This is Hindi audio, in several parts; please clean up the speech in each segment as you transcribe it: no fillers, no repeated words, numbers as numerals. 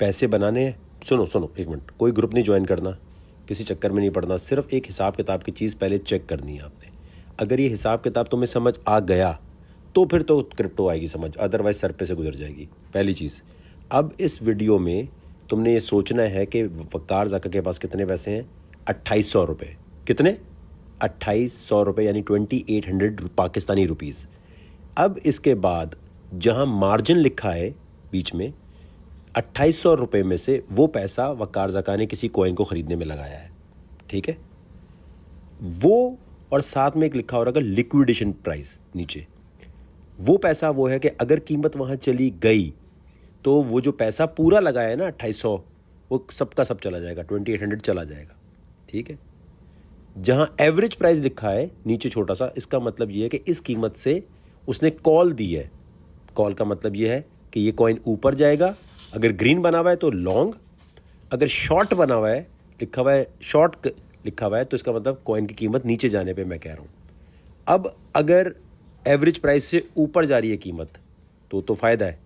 पैसे बनाने हैं, सुनो सुनो एक मिनट, कोई ग्रुप नहीं ज्वाइन करना, किसी चक्कर में नहीं पड़ना, सिर्फ एक हिसाब किताब की चीज़ पहले चेक करनी है आपने। अगर ये हिसाब किताब तुम्हें समझ आ गया तो फिर तो क्रिप्टो आएगी समझ, अदरवाइज सर पे से गुजर जाएगी। पहली चीज़, अब इस वीडियो में तुमने ये सोचना है कि वक़ार ज़का के पास कितने पैसे हैं, 2800 रुपये। कितने? 2800 रुपये, यानी 2800 पाकिस्तानी रुपीज़। अब इसके बाद जहाँ मार्जिन लिखा है बीच में, 2800 रुपये में से वो पैसा वक़ार ज़का ने किसी कॉइन को ख़रीदने में लगाया है, ठीक है वो, और साथ में एक लिखा हो रहा है लिक्विडेशन प्राइस नीचे। वो पैसा वो है कि अगर कीमत वहाँ चली गई तो वो जो पैसा पूरा लगाया है ना 2800, वो सबका सब चला जाएगा, 2800 चला जाएगा, ठीक है। जहाँ एवरेज प्राइस लिखा है नीचे छोटा सा, इसका मतलब ये है कि इस कीमत से उसने कॉल दी है। कॉल का मतलब ये है कि ये कॉइन ऊपर जाएगा, अगर ग्रीन बना हुआ है तो लॉन्ग, अगर शॉर्ट बना हुआ है, लिखा हुआ है शॉर्ट लिखा हुआ है, तो इसका मतलब कॉइन की कीमत नीचे जाने पे मैं कह रहा हूँ। अब अगर एवरेज प्राइस से ऊपर जा रही है कीमत तो फ़ायदा है,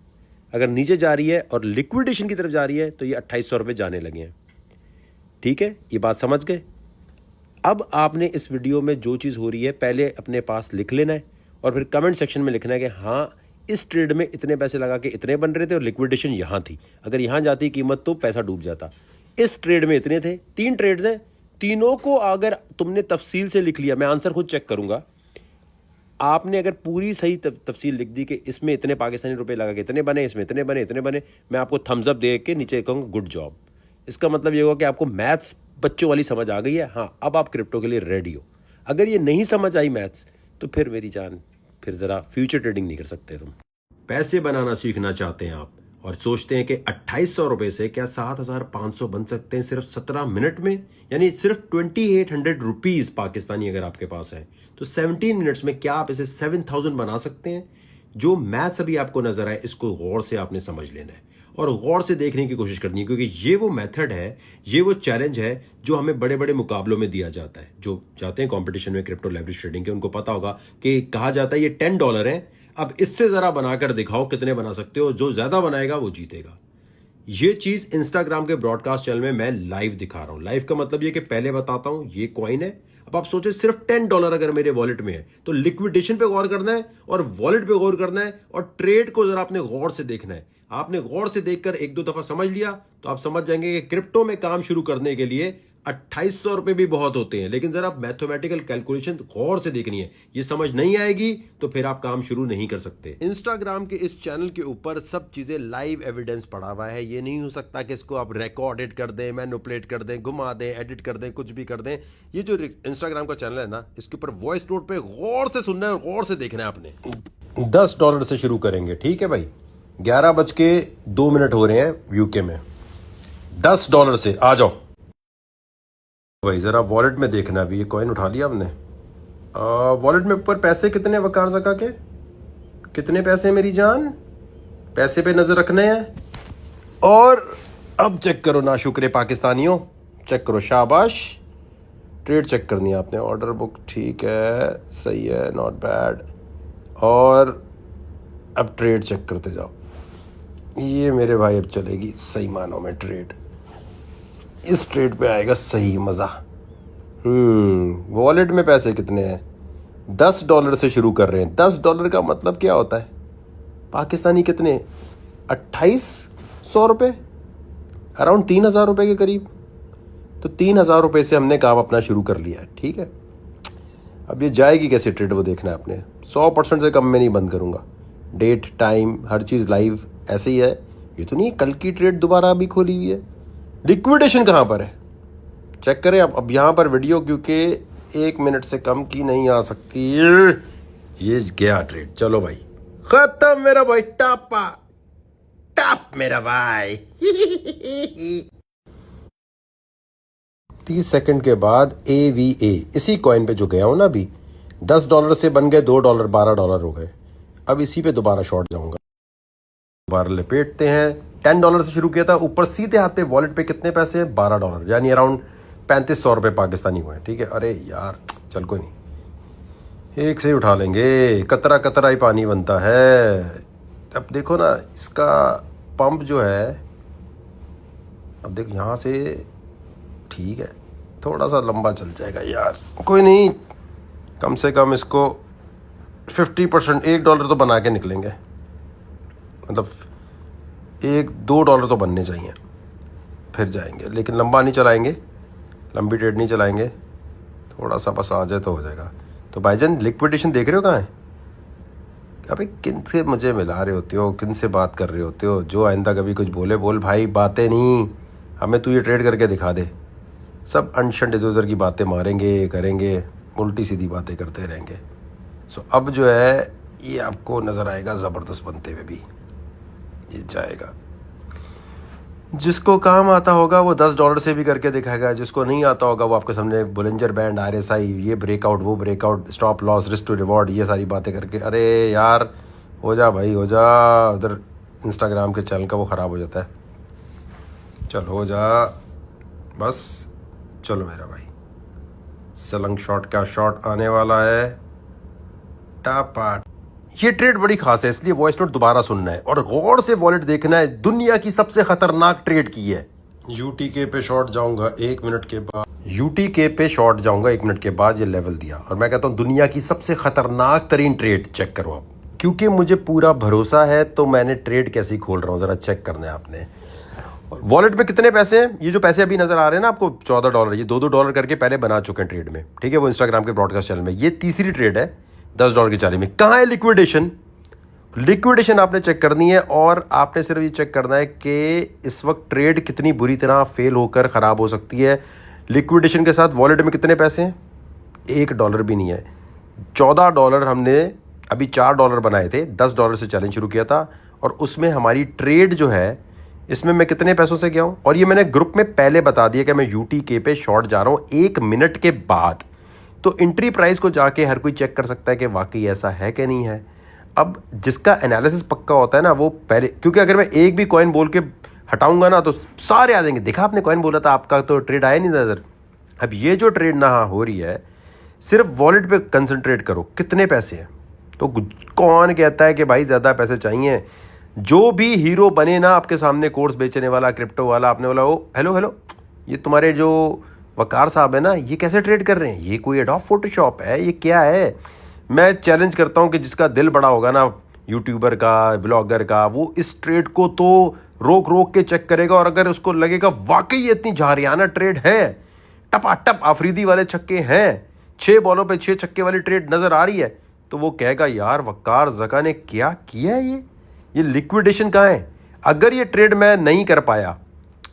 अगर नीचे जा रही है और लिक्विडेशन की तरफ जा रही है तो ये 2800 रुपये जाने लगे हैं, ठीक है। ये बात समझ गए। अब आपने इस वीडियो में जो चीज़ हो रही है पहले अपने पास लिख लेना है और फिर कमेंट सेक्शन में लिखना है कि हाँ इस ट्रेड में इतने पैसे लगा के इतने बन रहे थे और लिक्विडेशन यहाँ थी, अगर यहाँ जाती कीमत तो पैसा डूब जाता। इस ट्रेड में इतने थे, 3 ट्रेड्स हैं, तीनों को अगर तुमने तफसील से लिख लिया, मैं आंसर खुद चेक करूँगा, आपने अगर पूरी सही तफसील लिख दी कि इसमें इतने पाकिस्तानी रुपए लगा के इतने बने, इसमें इतने बने, इतने बने, मैं आपको थम्स अप दे के नीचे कहूँगा गुड जॉब। इसका मतलब ये होगा कि आपको मैथ्स बच्चों वाली समझ आ गई है, हाँ अब आप क्रिप्टो के लिए रेडी हो। अगर ये नहीं समझ आई मैथ्स तो फिर मेरी जान, फिर ज़रा फ्यूचर ट्रेडिंग नहीं कर सकते तुम। पैसे बनाना सीखना चाहते हैं आप और सोचते हैं कि 2800 रुपये से क्या 7500 बन सकते हैं सिर्फ 17 मिनट में, यानी सिर्फ 2800 रुपीज़ पाकिस्तानी अगर आपके पास है तो 17 मिनट्स में क्या आप इसे 7000 बना सकते हैं। जो मैथ्स अभी आपको नजर आए इसको गौर से आपने समझ लेना है और गौर से देखने की कोशिश करनी है, क्योंकि ये वो मेथड है, ये वो चैलेंज है जो हमें बड़े बड़े मुकाबलों में दिया जाता है। जो जाते हैं कंपटीशन में क्रिप्टो लेवरेज ट्रेडिंग के, उनको पता होगा कि कहा जाता है ये $10 है, अब इससे जरा बनाकर दिखाओ कितने बना सकते हो, जो ज्यादा बनाएगा वो जीतेगा। ये चीज इंस्टाग्राम के ब्रॉडकास्ट चैनल में मैं लाइव दिखा रहा हूं। लाइव का मतलब ये कि पहले बताता हूं ये कॉइन है, अब आप सोचे सिर्फ $10 अगर मेरे वॉलेट में है तो लिक्विडेशन पे गौर करना है और वॉलेट पे गौर करना है और ट्रेड को जरा आपने गौर से देखना है। आपने गौर से देखकर 1-2 दफा समझ लिया तो आप समझ जाएंगे कि क्रिप्टो में काम शुरू करने के लिए 2800 रुपए भी बहुत होते हैं, लेकिन जरा मैथमेटिकल कैलकुलेशन गौर से देखनी है। ये समझ नहीं आएगी तो फिर आप काम शुरू नहीं कर सकते। इंस्टाग्राम के इस चैनल के ऊपर सब चीजें लाइव एविडेंस पड़ा हुआ है। ये नहीं हो सकता कि इसको आप रिकॉर्डेड कर दें, मैनिपुलेट कर दें, घुमा दें, एडिट कर दें, कुछ भी कर दें। ये जो इंस्टाग्राम का चैनल है ना, इसके ऊपर वॉइस नोट पे गौर से सुनना है और गौर से देखना है आपने। $10 से शुरू करेंगे, ठीक है भाई। 11:02 हो रहे हैं यूके में। $10 से आ जाओ भाई। जरा वॉलेट में देखना भी, ये कॉइन उठा लिया हमने। वॉलेट में ऊपर पैसे कितने वकार ज़का के, कितने पैसे मेरी जान, पैसे पे नजर रखने हैं। और अब चेक करो ना शुक्र पाकिस्तानियों, चेक करो, शाबाश। ट्रेड चेक करनी है आपने, ऑर्डर बुक ठीक है, सही है, नॉट बैड। और अब ट्रेड चेक करते जाओ। ये मेरे भाई अब चलेगी सही मानों में ट्रेड, इस ट्रेड पे आएगा सही मज़ा। वॉलेट में पैसे कितने हैं? $10 से शुरू कर रहे हैं। $10 का मतलब क्या होता है पाकिस्तानी कितने, 2800 रुपये, अराउंड 3000 रुपये के करीब। तो 3000 रुपये से हमने काम अपना शुरू कर लिया है, ठीक है। अब ये जाएगी कैसे ट्रेड वो देखना है आपने। 100% से कम में नहीं बंद करूँगा, डेट टाइम हर चीज़ लाइव ऐसे ही है। ये तो नहीं कल की ट्रेड दोबारा अभी खोली हुई है। लिक्विडेशन कहाँ पर है चेक करें अब यहाँ पर वीडियो, क्योंकि 1 मिनट से कम की नहीं आ सकती। ये गया ट्रेड, चलो भाई खत्म मेरा भाई, टापा टाप मेरा भाई। 30 सेकंड के बाद AVA इसी कॉइन पे जो गया हूं ना अभी, $10 से बन गए $2, $12 हो गए। अब इसी पे दोबारा शॉर्ट जाऊंगा, दोबारा लपेटते हैं। $10 से शुरू किया था, ऊपर सीधे हाथ पे वॉलेट पे कितने पैसे हैं, $12, यानी अराउंड 3500 रुपये पाकिस्तानी हुए, ठीक है। अरे यार चल कोई नहीं, एक से ही उठा लेंगे, कतरा कतरा ही पानी बनता है। अब देखो ना इसका पंप जो है अब देख यहाँ से ठीक है, थोड़ा सा लंबा चल जाएगा यार, कोई नहीं, कम से कम इसको 50% $1 तो बना के निकलेंगे, मतलब $1-2 तो बनने चाहिए, फिर जाएंगे। लेकिन लंबा नहीं चलाएंगे, लंबी ट्रेड नहीं चलाएंगे, थोड़ा सा बस आ जाए तो हो जाएगा। तो भाईजान लिक्विडेशन देख रहे हो कहाँ है? अबे किन से मुझे मिला रहे होते हो, किन से बात कर रहे होते हो? जो आइंदा कभी कुछ बोले बोल भाई, बातें नहीं, हमें तू ये ट्रेड करके दिखा दे। सब अनशन इधर उधर की बातें मारेंगे, करेंगे, उल्टी सीधी बातें करते रहेंगे। सो अब जो है ये आपको नज़र आएगा ज़बरदस्त बनते हुए भी, ये जाएगा। जिसको काम आता होगा वो $10 से भी करके दिखाएगा, जिसको नहीं आता होगा वो आपके सामने बोलिंजर बैंड, RSI, ये ब्रेकआउट, वो breakout, stop loss, risk to reward, ये सारी बातें करके, अरे यार हो जा भाई हो जा, उधर इंस्टाग्राम के चैनल का वो ख़राब हो जाता है। चलो हो जा बस, चलो मेरा भाई, सलंग शॉट का शॉट आने वाला है, टापाट। ये ट्रेड बड़ी खास है, इसलिए वॉइस नोट दोबारा सुनना है और गौर से वॉलेट देखना है। दुनिया की सबसे खतरनाक ट्रेड की है। UTK पे शॉर्ट जाऊंगा 1 मिनट के बाद, UTK पे शॉर्ट जाऊंगा 1 मिनट के बाद, ये लेवल दिया और मैं कहता हूं दुनिया की सबसे खतरनाक तरीन ट्रेड, चेक करो आप। क्योंकि मुझे पूरा भरोसा है तो मैंने ट्रेड कैसे खोल रहा हूँ, जरा चेक करना है आपने। वॉलेट में कितने पैसे हैं? ये जो पैसे अभी नजर आ रहे हैं ना आपको, $14, ये $2 करके पहले बना चुके हैं ट्रेड में, ठीक है, वो इंस्टाग्राम के ब्रॉडकास्ट चैनल में। ये तीसरी ट्रेड है $10 की चाली में। कहाँ है लिक्विडेशन? लिक्विडेशन आपने चेक करनी है और आपने सिर्फ ये चेक करना है कि इस वक्त ट्रेड कितनी बुरी तरह फेल होकर ख़राब हो सकती है। लिक्विडेशन के साथ वॉलेट में कितने पैसे हैं? $1 भी नहीं है। $14 हमने अभी $4 बनाए थे, $10 से चैलेंज शुरू किया था और उसमें हमारी ट्रेड जो है, इसमें मैं कितने पैसों से गया हूँ, और ये मैंने ग्रुप में पहले बता दिया कि मैं UTK पे शॉर्ट जा रहा हूँ 1 मिनट के बाद। तो एंट्री प्राइस को जाके हर कोई चेक कर सकता है कि वाकई ऐसा है कि नहीं है। अब जिसका एनालिसिस पक्का होता है ना वो पहले, क्योंकि अगर मैं एक भी कॉइन बोल के हटाऊंगा ना तो सारे आ जाएंगे, देखा आपने कॉइन बोला था, आपका तो ट्रेड आया नहीं नजर। अब ये जो ट्रेड ना हो रही है, सिर्फ वॉलेट पे कंसंट्रेट करो, कितने पैसे हैं। तो कौन कहता है कि भाई ज़्यादा पैसे चाहिए? जो भी हीरो बने ना आपके सामने, कोर्स बेचने वाला, क्रिप्टो वाला, आपने बोला ओ हेलो ये तुम्हारे जो वकार साहब है ना, ये कैसे ट्रेड कर रहे हैं, ये कोई एडोब फोटोशॉप है, ये क्या है? मैं चैलेंज करता हूं कि जिसका दिल बड़ा होगा ना, यूट्यूबर का, ब्लॉगर का, वो इस ट्रेड को तो रोक रोक के चेक करेगा और अगर उसको लगेगा वाकई ये इतनी झारियाना ट्रेड है, टपाटप आफरीदी वाले छक्के हैं, 6 बॉलों पे 6 छक्के वाली ट्रेड नजर आ रही है, तो वो कहेगा यार वकार जका ने क्या किया है, ये लिक्विडेशन कहाँ है? अगर ये ट्रेड मैं नहीं कर पाया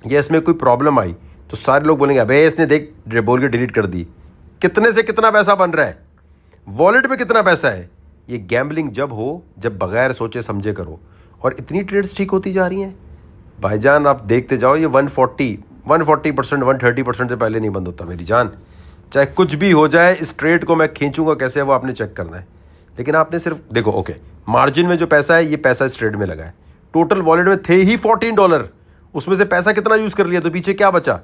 या इसमें कोई प्रॉब्लम आई तो सारे लोग बोलेंगे अबे इसने देख बोल के डिलीट कर दी। कितने से कितना पैसा बन रहा है, वॉलेट में कितना पैसा है? ये गैम्बलिंग जब हो जब बगैर सोचे समझे करो, और इतनी ट्रेड्स ठीक होती जा रही हैं भाईजान, आप देखते जाओ। ये 140%, 130% से पहले नहीं बंद होता मेरी जान। चाहे कुछ भी हो जाए, इस ट्रेड को मैं खींचूंगा कैसे, वो आपने चेक करना है। लेकिन आपने सिर्फ देखो, ओके, मार्जिन में जो पैसा है ये पैसा इस ट्रेड में लगा है, टोटल वॉलेट में थे ही $14, उसमें से पैसा कितना यूज कर लिया तो पीछे क्या बचा?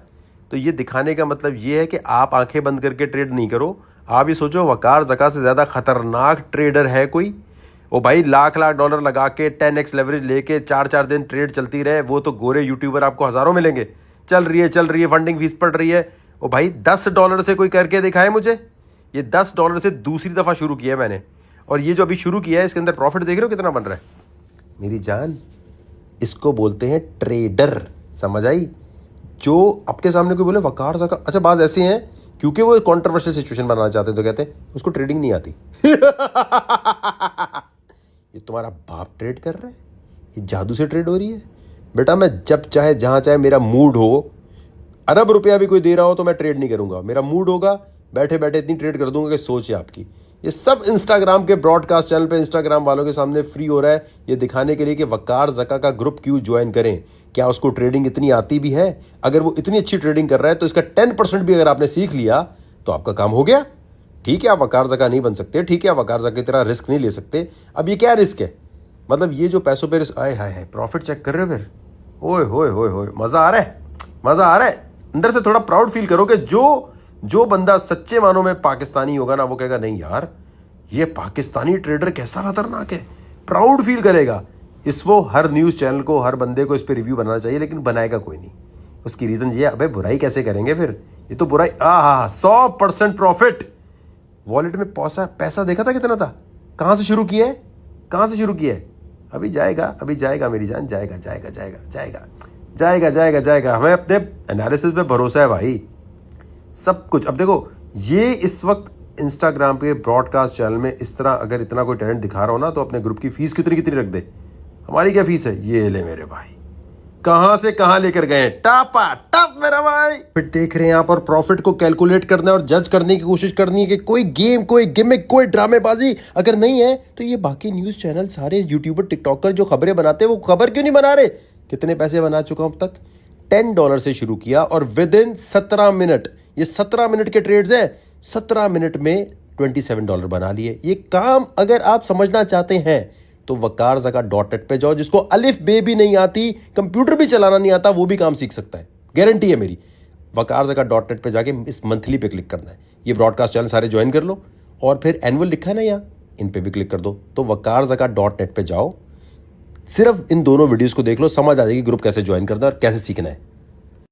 तो ये दिखाने का मतलब ये है कि आप आंखें बंद करके ट्रेड नहीं करो। आप ये सोचो वकार जका से ज़्यादा खतरनाक ट्रेडर है कोई? ओ भाई लाख $1 लगा के 10x लेवरेज लेके 4-4 दिन ट्रेड चलती रहे, वो तो गोरे यूट्यूबर आपको हज़ारों मिलेंगे। चल रही है, फंडिंग फीस पड़ रही है। ओ भाई $10 से कोई करके दिखाए मुझे। ये $10 से दूसरी दफ़ा शुरू किया है मैंने, और ये जो अभी शुरू किया है इसके अंदर प्रॉफिट देख रहे हो कितना बन रहा है मेरी जान। इसको बोलते हैं ट्रेडर, समझ आई? जो आपके सामने कोई बोले वकार जका, अच्छा बात ऐसे हैं क्योंकि वो कंट्रोवर्शियल सिचुएशन बनाना चाहते हैं तो कहते हैं उसको ट्रेडिंग नहीं आती। ये तुम्हारा बाप ट्रेड कर रहा है, ये जादू से ट्रेड हो रही है। बेटा मैं जब चाहे जहां चाहे मेरा मूड हो, अरब रुपया भी कोई दे रहा हो तो मैं ट्रेड नहीं करूंगा। मेरा मूड होगा बैठे बैठे इतनी ट्रेड कर दूंगा कि सोच है आपकी। ये सब इंस्टाग्राम के ब्रॉडकास्ट चैनल पे इंस्टाग्राम वालों के सामने फ्री हो रहा है, ये दिखाने के लिए कि वकार जका का ग्रुप क्यों ज्वाइन करें। क्या उसको ट्रेडिंग इतनी आती भी है? अगर वो इतनी अच्छी ट्रेडिंग कर रहा है तो इसका 10% भी अगर आपने सीख लिया तो आपका काम हो गया। ठीक है आप वकार जका नहीं बन सकते, ठीक है आप वकार जका की तरह रिस्क नहीं ले सकते। अब ये क्या रिस्क है? मतलब ये जो पैसों पे रिस्क, आए हाय प्रॉफिट चेक कर रहे हो फिर, ओए होए होए होए, मज़ा आ रहा है, मज़ा आ रहा है। अंदर से थोड़ा प्राउड फील करो कि जो बंदा सच्चे मानों में पाकिस्तानी होगा ना, वो कहेगा नहीं यार ये पाकिस्तानी ट्रेडर कैसा खतरनाक है, प्राउड फील करेगा। वो हर न्यूज़ चैनल को, हर बंदे को इस पर रिव्यू बनाना चाहिए, लेकिन बनाएगा कोई नहीं। उसकी रीज़न ये है, अबे बुराई कैसे करेंगे फिर, ये तो बुराई 100% प्रॉफिट। वॉलेट में पैसा देखा था कितना था, कहाँ से शुरू किया है, कहाँ से शुरू किया है। अभी जाएगा मेरी जान, जाएगा। हमें अपने एनालिसिस पे भरोसा है भाई, सब कुछ। अब देखो, ये इस वक्त इंस्टाग्राम पे ब्रॉडकास्ट चैनल में इस तरह अगर इतना कोई टैलेंट दिखा रहा हो ना, तो अपने ग्रुप की फीस कितनी रख दे। हमारी क्या फीस है, ये ले मेरे भाई, कहां से कहां लेकर गए, टापा टप मेरा भाई। फिर देख रहे हैं यहाँ पर प्रॉफिट को कैलकुलेट करना है और जज करने की कोशिश करनी है कि कोई गेम, कोई गिमिक, कोई ड्रामेबाजी अगर नहीं है तो ये बाकी न्यूज चैनल, सारे यूट्यूबर, टिकटॉकर जो खबरें बनाते हैं वो खबर क्यों नहीं बना रहे। कितने पैसे बना चुका हूं अब तक, $10 से शुरू किया और विद इन 17 मिनट, ये 17 मिनट के ट्रेड्स हैं, 17 मिनट में $27 बना लिए। ये काम अगर आप समझना चाहते हैं तो waqarzaka.net पे जाओ। जिसको अलिफ बे भी नहीं आती, कंप्यूटर भी चलाना नहीं आता, वो भी काम सीख सकता है, गारंटी है मेरी। waqarzaka.net पे जाके इस मंथली पे क्लिक करना है। ये ब्रॉडकास्ट चैनल सारे ज्वाइन कर लो और फिर एनुअल लिखा है ना यहाँ, इन पे भी क्लिक कर दो। तो waqarzaka.net पे जाओ, सिर्फ इन दोनों वीडियोस को देख लो, समझ आ जाएगी ग्रुप कैसे ज्वाइन करना है और कैसे सीखना है।